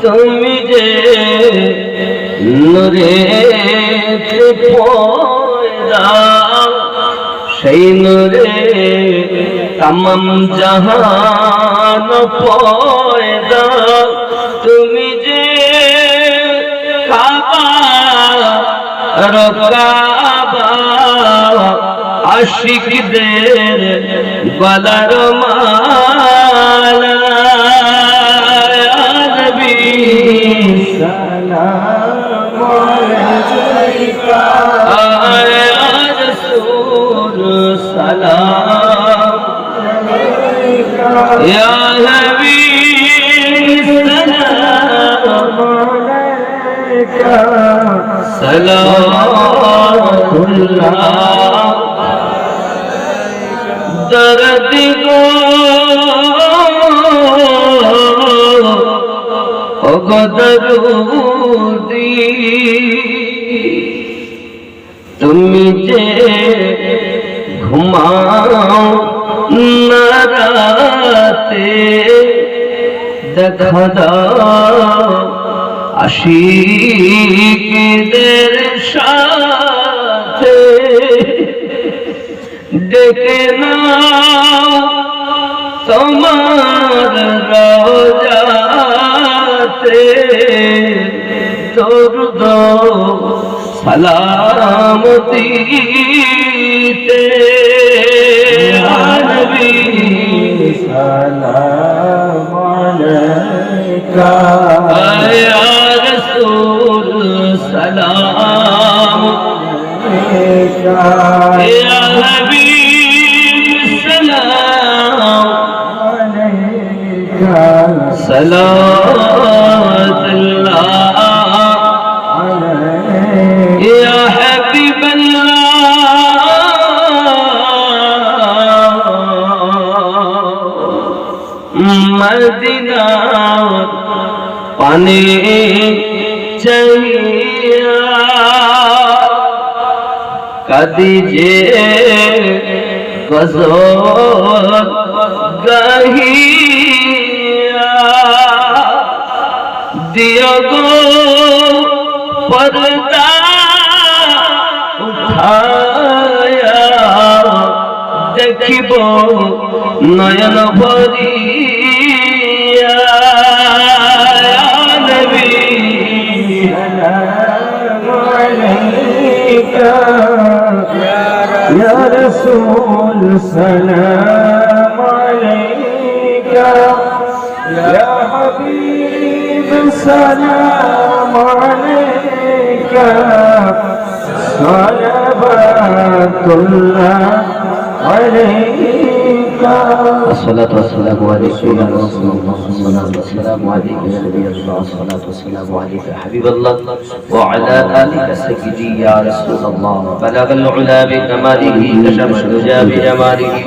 তুমি যে নূরে পয়দা, সেই নূরে तमाम जहान पयदा। তুমি যে কাবা রকাবা আশিকদের গলার মালা। ইয়া নবী সালাম আলাইকা, ইয়া রাসূল সালাম আলাইকা, ইয়া হাবিব সালাম আলাইকা, সালাতুল্লাহ। दर्द गो दरूदी, তুমি যে ঘুমাও না রাতে, দেখা দাও আশিকদের সাথে, ডেকে নাও তোমার রওজাতে, দরুদ সালাম দিতে। ইয়া নবী সালাম আলাইকা, ইয়া রাসূল সালাম আলাইকা, ইয়া सलातुल्लाह या हबीबल्लाह। मदीना पाने चाहिए कदीजे गज़ल गही दियो गो पर्दा उठाया, देखिबो नयन भरिया। या नबी सलाम अलैका, या रसूल सलाम अलैका, या हबीब सलाम अलैका, सलावतुल्लाह अलैका। अस्सलातु वस्सलामु अलैका या रसूलल्लाह, अस्सलातु वस्सलामु अलैका या नबiyallah, अस्सलातु वस्सलामु अलैका या हबीबल्लाह व अला आलिका सय्यिदी या रसूलल्लाह। बलगल उला बि कमालिही, कशफल दुजा बि जमालिही।